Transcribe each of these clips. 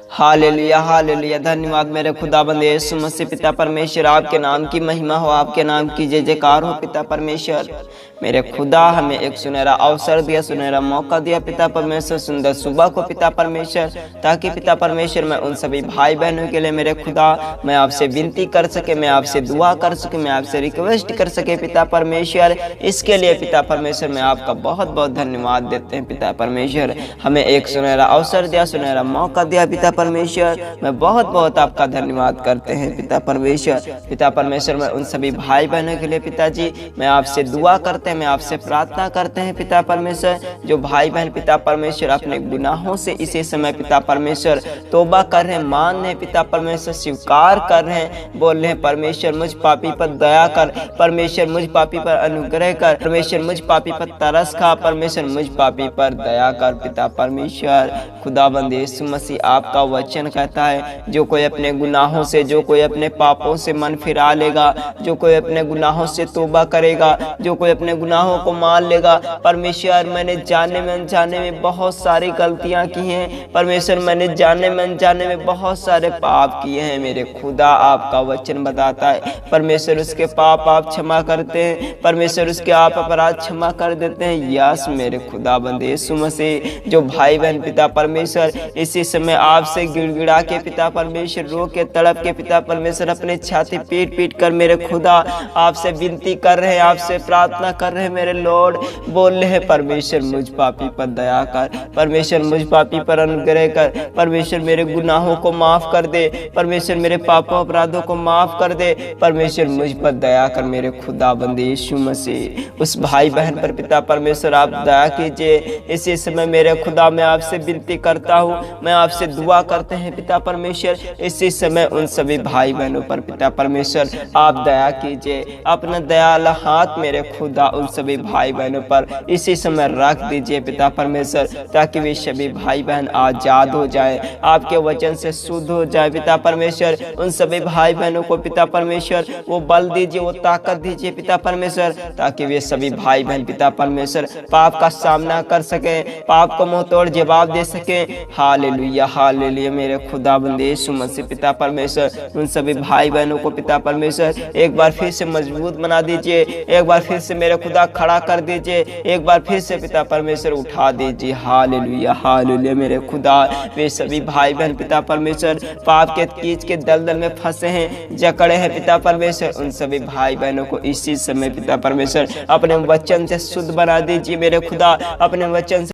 Hallelujah hallelujah. धन्यवाद मेरे खुदाबंद यीशु मसीह। पिता परमेश्वर, आपके नाम की महिमा हो, आपके नाम की जय जयकार हो। पिता परमेश्वर, मेरे खुदा हमें एक सुनहरा अवसर दिया, सुनहरा मौका दिया पिता परमेश्वर, सुंदर सुबह को पिता परमेश्वर, ताकि पिता परमेश्वर मैं उन सभी भाई बहनों के लिए मेरे खुदा मैं आपसे विनती कर सके, मैं आपसे दुआ कर सके, मैं आपसे रिक्वेस्ट कर सके पिता परमेश्वर। इसके लिए पिता परमेश्वर मैं आपका बहुत बहुत धन्यवाद देते हैं पिता परमेश्वर। हमें एक सुनहरा अवसर दिया, सुनहरा मौका दिया पिता परमेश्वर, मैं बहुत बहुत आपका धन्यवाद करते हैं पिता परमेश्वर। पिता परमेश्वर मैं उन सभी भाई बहनों के लिए पिताजी मैं आपसे दुआ करते हैं, मैं आपसे प्रार्थना करते हैं पिता परमेश्वर। जो भाई बहन पिता परमेश्वर अपने गुनाहों से इसी समय पिता परमेश्वर तौबा कर रहे हैं, मान रहे हैं पिता परमेश्वर, स्वीकार कर रहे हैं, बोल रहे हैं परमेश्वर मुझ पापी पर दया कर, परमेश्वर मुझ पापी पर अनुग्रह कर, परमेश्वर मुझ पापी पर तरस खा, परमेश्वर मुझ पापी पर दया कर पिता परमेश्वर। खुदाबंद यीशु मसीह, आपका वचन कहता है जो कोई अपने गुनाहों से, जो कोई अपने पापों से मन फिरा लेगा, जो कोई अपने गुनाहों से तौबा करेगा, जो कोई अपने गुनाहों को मान लेगा। परमेश्वर, मैंने जाने में अनजाने में बहुत सारी गलतियां की हैं, परमेश्वर मैंने जाने में अनजाने में बहुत सारे पाप किए हैं मेरे खुदा। आपका वचन बताता है परमेश्वर उसके पाप आप क्षमा करते हैं, परमेश्वर उसके आप अपराध क्षमा कर देते हैं। यस मेरे खुदा बंदे यीशु मसीह, जो भाई बहन पिता परमेश्वर इसी समय आपसे गिड़गिड़ा के पिता परमेश्वर, रो के तड़प के पिता परमेश्वर, अपने छाती पीट पीट कर मेरे खुदा आपसे विनती कर रहे हैं, आपसे प्रार्थना कर रहे हैं मेरे लॉर्ड, बोल रहे हैं परमेश्वर मुझ पापी पर दया कर, परमेश्वर मुझ पापी पर अनुग्रह कर, परमेश्वर मेरे गुनाहों को माफ कर दे, परमेश्वर मेरे पापों अपराधों को माफ कर दे, परमेश्वर मुझ पर दया कर मेरे खुदा बंदे यीशु मसीह। उस भाई बहन पर पिता परमेश्वर आप दया कीजिए। इसी समय मेरे खुदा मैं आपसे विनती करता हूँ, मैं आपसे दुआ करते हैं पिता परमेश्वर, इसी समय उन सभी भाई बहनों पर पिता परमेश्वर आप दया कीजिए, अपना दयाला हाथ मेरे खुदा उन सभी भाई बहनों पर इसी समय रख दीजिए पिता परमेश्वर, ताकि वे सभी भाई बहन आजाद हो जाए, आपके वचन से शुद्ध हो जाए पिता परमेश्वर। उन सभी भाई बहनों को पिता परमेश्वर वो बल दीजिए, वो ताकत दीजिए पिता परमेश्वर, ताकि वे सभी भाई बहन पिता परमेश्वर पाप का सामना कर सके, पाप को मुंह तोड़ जवाब दे सके। हालेलुया हालेलुया मेरे खुदा बंदे यीशु मसीह पिता परमेश्वर, उन सभी भाई बहनों को पिता परमेश्वर एक बार फिर से मजबूत बना दीजिए, एक बार फिर से मेरे खुदा खड़ा कर दीजिए, एक बार फिर से पिता परमेश्वर उठा दीजिए। हालेलुया हालेलुया मेरे खुदा, वे सभी भाई बहन पिता परमेश्वर पाप के कीच के दलदल में फंसे हैं, जकड़े हैं पिता परमेश्वर, उन सभी भाई बहनों को इसी समय पिता परमेश्वर अपने वचन से शुद्ध बना दीजिए मेरे खुदा, अपने वचन से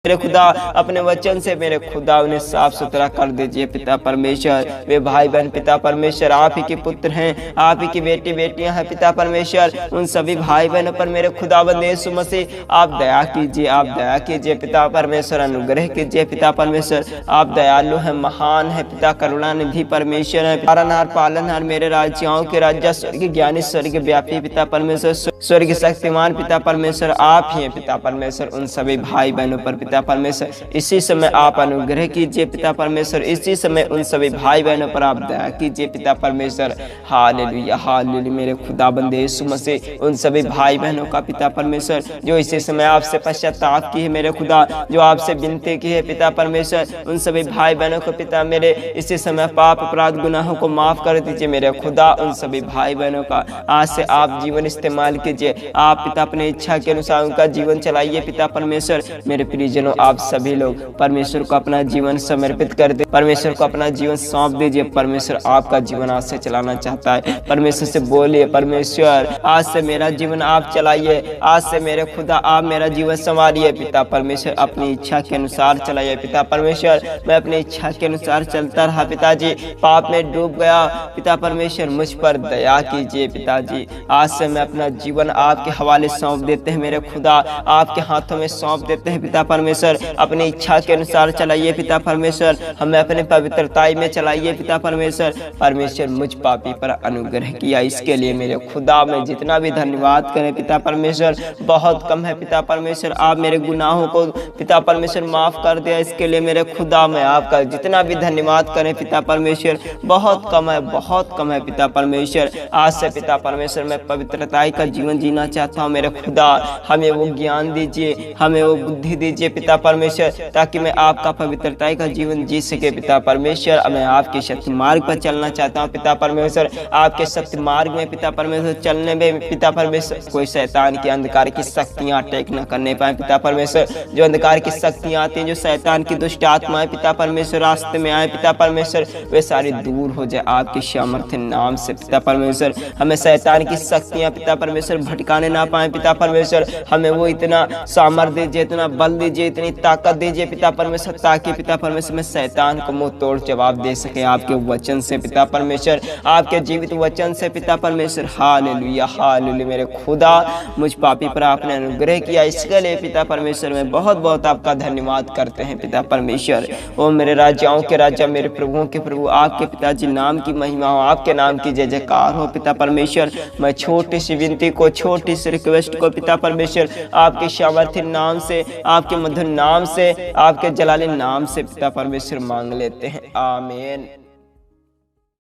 मेरे खुदा, अपने वचन से मेरे खुदा उन्हें साफ सुथरा कर दीजिए पिता परमेश्वर। वे भाई बहन पिता परमेश्वर आप ही के पुत्र हैं, आप ही की बेटी बेटियां हैं पिता परमेश्वर। उन सभी भाई बहनों पर मेरे खुदाबंद यीशु मसीह आप दया कीजिए, आप दया कीजिए पिता परमेश्वर, अनुग्रह कीजिए पिता परमेश्वर। आप दयालु हैं, महान है पिता, करुणानिधि परमेश्वर है, पालनहार पालनहार मेरे राज्यों के राजा, स्वर्ग ज्ञानी, स्वर्ग व्यापी पिता परमेश्वर, स्वर्ग शक्तिमान पिता परमेश्वर आप ही हैं पिता परमेश्वर। उन सभी भाई बहनों पर पिता परमेश्वर इसी समय आप अनुग्रह कीजिए पिता परमेश्वर, इसी समय उन सभी भाई बहनों पर आप दया कीजिए पिता परमेश्वर। हालेलुया हालेलुया मेरे खुदाबंद यीशु मसीह, उन सभी भाई बहनों का पिता परमेश्वर जो इसी समय आपसे पश्चाताप की है मेरे खुदा, जो आपसे विनती की है पिता परमेश्वर, उन सभी भाई बहनों को पिता मेरे इसी समय पाप अपराध गुनाहों को माफ कर दीजिए मेरे खुदा। उन सभी भाई बहनों का आज से आप जीवन इस्तेमाल कीजिए, आप पिता अपनी इच्छा के अनुसार उनका जीवन चलाइए पिता परमेश्वर। मेरे प्रियजनों आप सभी लोग परमेश्वर को अपना जीवन समर्पित कर दे, परमेश्वर को अपना जीवन सौंप दीजिए। परमेश्वर आपका जीवन आज से चलाना चाहता है, परमेश्वर से बोलिए परमेश्वर आज से मेरा जीवन आप चलाइए, आज से मेरे खुदा आप मेरा जीवन संवारिए पिता परमेश्वर, अपनी इच्छा के अनुसार चलाइए पिता परमेश्वर। मैं अपनी इच्छा के अनुसार चलता रहा पिताजी, पाप में डूब गया पिता परमेश्वर, मुझ पर दया कीजिए पिताजी। आज से मैं अपना जीवन आपके हवाले सौंप देते हैं मेरे खुदा, आपके हाथों में सौंप देते हैं पिता परमेश्वर। अपनी इच्छा के अनुसार चलाइए पिता परमेश्वर, हमें अपने पवित्रताई में चलाइए पिता परमेश्वर। परमेश्वर मुझ पापी पर अनुग्रह किया, इसके लिए मेरे खुदा में जितना भी धन्यवाद करें पिता परमेश्वर बहुत कम है पिता परमेश्वर। आप मेरे गुनाहों को पिता परमेश्वर माफ कर दिया, इसके लिए मेरे खुदा में आपका जितना भी धन्यवाद करें पिता परमेश्वर बहुत कम है, बहुत कम है पिता परमेश्वर। आज से पिता परमेश्वर मैं पवित्रताई का जीवन जीवन जीना चाहता हूँ मेरे खुदा, हमें वो ज्ञान दीजिए, हमें वो बुद्धि दीजिए पिता परमेश्वर, ताकि मैं आपका पवित्रता का जीवन जी सके पिता परमेश्वर। मैं आपके सत्य मार्ग पर चलना चाहता हूँ पिता परमेश्वर, आपके सत्य मार्ग में पिता परमेश्वर चलने में पिता परमेश्वर कोई शैतान की अंधकार की शक्तियाँ अटैक न करने पाए पिता परमेश्वर। जो अंधकार की शक्तियाँ आती हैं, जो शैतान की दुष्ट आत्माएं पिता परमेश्वर रास्ते में आए पिता परमेश्वर, वे सारी दूर हो जाए आपके सामर्थ्य नाम से पिता परमेश्वर। हमें शैतान की शक्तियाँ पिता परमेश्वर भटकाने ना पाए पिता परमेश्वर। हमें वो इतना सामर्थ्य दीजिए, इतना बल दीजिए, इतनी ताकत दीजिए पिता परमेश्वर, ताकि पिता परमेश्वर में शैतान को मुंह तोड़ जवाब दे सके आपके वचन से पिता परमेश्वर, आपके जीवित वचन से पिता परमेश्वर। हालेलुया हालेलुया मेरे खुदा, मुझ पापी पर आपने अनुग्रह किया, इसके लिए पिता परमेश्वर में बहुत बहुत आपका धन्यवाद करते हैं पिता परमेश्वर। ओ मेरे राजाओं के राजा, मेरे प्रभुओं के प्रभु, आपके पिताजी नाम की महिमा हो, आपके नाम की जय जयकार हो पिता परमेश्वर। मैं छोटी सी विनती को, छोटी सी रिक्वेस्ट को पिता परमेश्वर आपके सामर्थ्य नाम से, आपके मधुर नाम से, आपके जलाली नाम से पिता परमेश्वर मांग लेते हैं। आमीन।